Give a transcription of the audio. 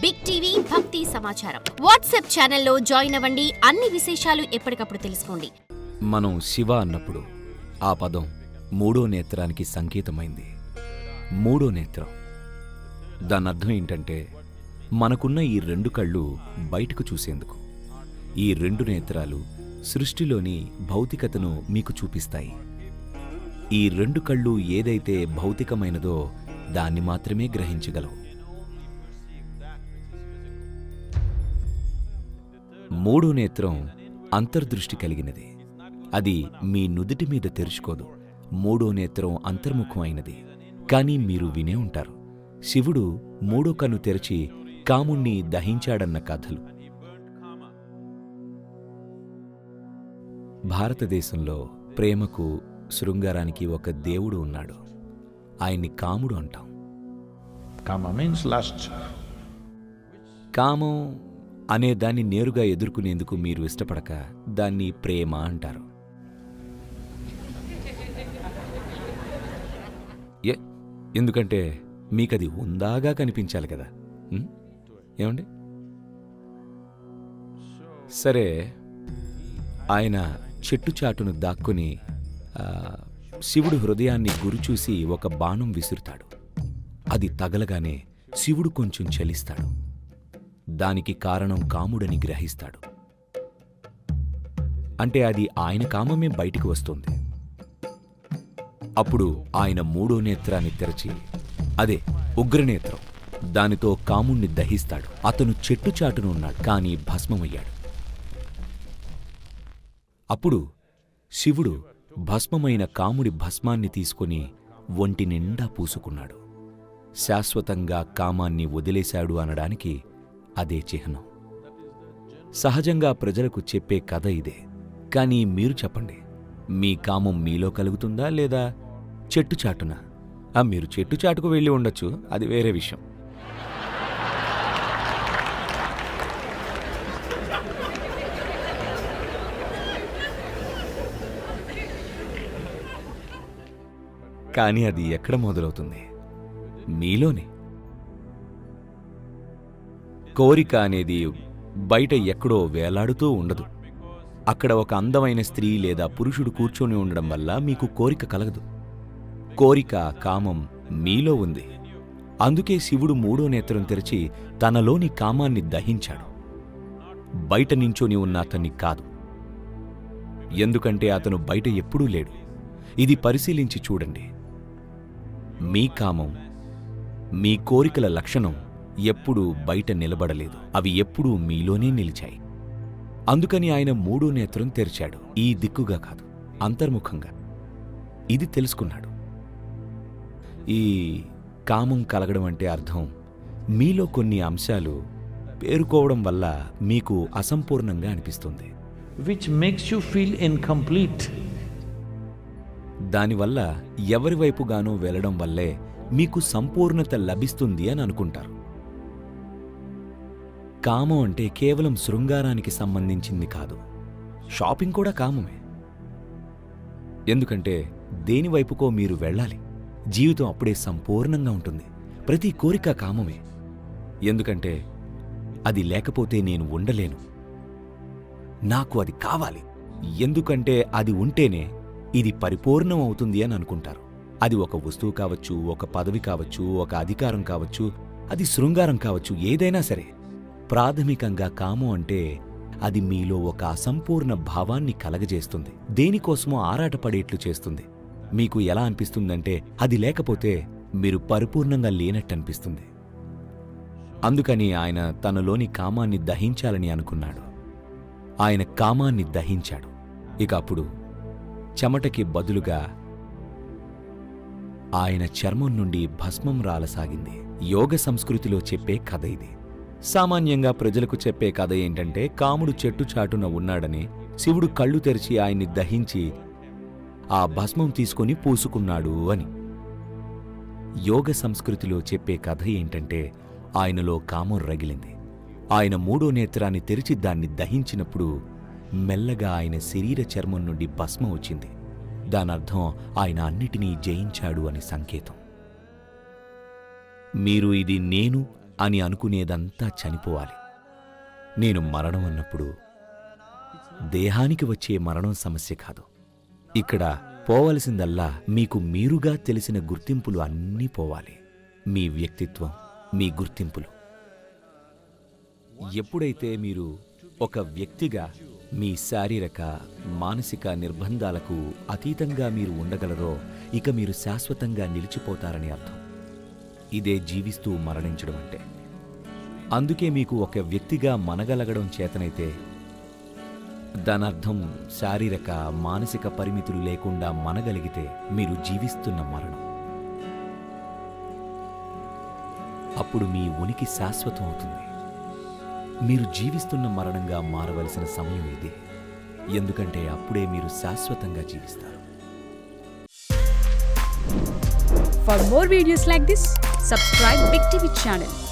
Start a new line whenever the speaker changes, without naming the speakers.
Big TV భక్తి సమాచారం WhatsApp ఛానల్లో జాయిన్ అవ్వండి. అన్ని విశేషాలు ఎప్పటికప్పుడు తెలుసుకోండి.
మనం శివ అన్నప్పుడు ఆ పదం మూడో నేత్రానికి సంకేతమైంది. మూడో నేత్రం దాని అర్థం ఏంటంటే మనకున్న ఈ రెండు కళ్ళు బయటకు చూసేందుకు. ఈ రెండు నేత్రాలు సృష్టిలోని భౌతికతను మీకు చూపిస్తాయి. ఈ రెండు కళ్ళు ఏదైతే భౌతికమైనదో దాన్ని మాత్రమే గ్రహించగలవు. మూడో నేత్రం అంతర్దృష్టి కలిగినది. అది మీ నుదిటి మీద తెరుచుకోదు. మూడో నేత్రం అంతర్ముఖం అయినది. కానీ మీరు వినే ఉంటారు, శివుడు మూడో కన్ను తెరిచి కాముణ్ణి దహించాడన్న కథలు. భారతదేశంలో ప్రేమకు, శృంగారానికి ఒక దేవుడు ఉన్నాడు. ఆయన్ని కాముడు అంటాం.
Kama means lust.
కామం అనే దాన్ని నేరుగా ఎదుర్కొనేందుకు మీరు ఇష్టపడక దాన్ని ప్రేమ అంటారు. ఎందుకంటే మీకది ఉందాగా కనిపించాలి కదా. ఏమండి? సరే, ఆయన చెట్టు చాటును దాక్కుని శివుడు హృదయాన్ని గురిచూసి ఒక బాణం విసురుతాడు. అది తగలగానే శివుడు కొంచెం చలిస్తాడు. దానికి కారణం కాముడని గ్రహిస్తాడు. అంటే అది ఆయన కామమే బయటికి వస్తుంది. అప్పుడు ఆయన మూడో నేత్రాన్ని తెరచి, అదే ఉగ్రనేత్రం, దానితో కాముణ్ణి దహిస్తాడు. అతను చెట్టు చాటును ఉన్నాడు, కానీ భస్మమయ్యాడు. అప్పుడు శివుడు భస్మమైన కాముడి భస్మాన్ని తీసుకుని ఒంటి నిండా పూసుకున్నాడు. శాశ్వతంగా కామాన్ని వదిలేశాడు అనడానికి అదే చిహ్నం. సహజంగా ప్రజలకు చెప్పే కథ ఇదే. కానీ మీరు చెప్పండి, మీ కామం మీలో కలుగుతుందా లేదా చెట్టు చాటున? మీరు చెట్టు చాటుకు వెళ్ళి ఉండొచ్చు, అది వేరే విషయం. కానీ అది ఎక్కడ మొదలవుతుంది? మీలోనే. కోరిక అనేది బయట ఎక్కడో వేలాడుతూ ఉండదు. అక్కడ ఒక అందమైన స్త్రీ లేదా పురుషుడు కూర్చొని ఉండడం వల్ల మీకు కోరిక కలగదు. కోరిక, కామం మీలో ఉంది. అందుకే శివుడు మూడో నేత్రం తెరిచి తనలోని కామాన్ని దహించాడు. బయట నించొని ఉన్న అతన్ని కాదు. ఎందుకంటే అతను బయట ఎప్పుడూ లేడు. ఇది పరిశీలించి చూడండి. మీ కామం, మీ కోరికల లక్షణం ఎప్పుడూ బయట నిలబడలేదు. అవి ఎప్పుడూ మీలోనే నిలిచాయి. అందుకని ఆయన మూడో నేత్రం తెరిచాడు. ఈ దిక్కుగా కాదు, అంతర్ముఖంగా. ఇది తెలుసుకున్నాడు. ఈ కామం కలగడం అంటే అర్థం మీలో కొన్ని అంశాలు పేరుకోవడం వల్ల మీకు అసంపూర్ణంగా అనిపిస్తుంది.
Which makes you feel incomplete.
దానివల్ల ఎవరివైపుగానో వెళ్లడం వల్లే మీకు సంపూర్ణత లభిస్తుంది అని అనుకుంటారు. కామం అంటే కేవలం శృంగారానికి సంబంధించింది కాదు. షాపింగ్ కూడా కామమే. ఎందుకంటే దేనివైపుకో మీరు వెళ్ళాలి. జీవితం అప్పుడే సంపూర్ణంగా ఉంటుంది. ప్రతి కోరిక కామమే. ఎందుకంటే అది లేకపోతే నేను ఉండలేను, నాకు అది కావాలి. ఎందుకంటే అది ఉంటేనే ఇది పరిపూర్ణం అవుతుంది అని అనుకుంటారు. అది ఒక వస్తువు కావచ్చు, ఒక పదవి కావచ్చు, ఒక అధికారం కావచ్చు, అది శృంగారం కావచ్చు, ఏదైనా సరే. ప్రాథమికంగా కామం అంటే అది మీలో ఒక అసంపూర్ణ భావాన్ని కలగజేస్తుంది. దేనికోసమో ఆరాటపడేట్లు చేస్తుంది. మీకు ఎలా అనిపిస్తుందంటే అది లేకపోతే మీరు పరిపూర్ణంగా లేనట్టనిపిస్తుంది. అందుకని ఆయన తనలోని కామాన్ని దహించాలని అనుకున్నాడు. ఆయన కామాన్ని దహించాడు. ఇక అప్పుడు చెమటకి బదులుగా ఆయన చర్మం నుండి భస్మం రాలసాగింది. యోగ సంస్కృతిలో చెప్పే కథ ఇది. సామాన్యంగా ప్రజలకు చెప్పే కథ ఏంటంటే కాముడు చెట్టు చాటున ఉన్నాడని, శివుడు కళ్ళు తెరిచి ఆయన్ని దహించి ఆ భస్మం తీసుకొని పూసుకున్నాడు అని. యోగ సంస్కృతిలో చెప్పే కథ ఏంటంటే ఆయనలో కామం రగిలింది. ఆయన మూడో నేత్రాన్ని తెరిచి దాన్ని దహించినప్పుడు మెల్లగా ఆయన శరీర చర్మం నుండి భస్మం వచ్చింది. దానర్థం ఆయన అన్నిటినీ జయించాడు అని సంకేతం. మీరు ఇది నేను అని అనుకునేదంతా చనిపోవాలి. నేను మరణం అన్నప్పుడు దేహానికి వచ్చే మరణం సమస్య కాదు. ఇక్కడ పోవలసిందల్లా మీకు మీరుగా తెలిసిన గుర్తింపులు అన్నీ పోవాలి. మీ వ్యక్తిత్వం, మీ గుర్తింపులు. ఎప్పుడైతే మీరు ఒక వ్యక్తిగా మీ శారీరక, మానసిక నిర్బంధాలకు అతీతంగా మీరు ఉండగలరో ఇక మీరు శాశ్వతంగా నిలిచిపోతారని అర్థం. ఇదే జీవిస్తూ మరణించడం అంటే. అందుకే మీకు ఒక వ్యక్తిగా మనగలగడం చేతనైతే దానర్థం శారీరక, మానసిక పరిమితులు లేకుండా మనగలిగితే మీరు జీవిస్తున్న మరణం. అప్పుడు మీ ఉనికి శాశ్వతం అవుతుంది. మీరు జీవిస్తున్న మరణంగా మారవలసిన సమయం ఇదే. ఎందుకంటే అప్పుడే మీరు శాశ్వతంగా జీవిస్తారు.
For more videos like this, subscribe Big TV channel.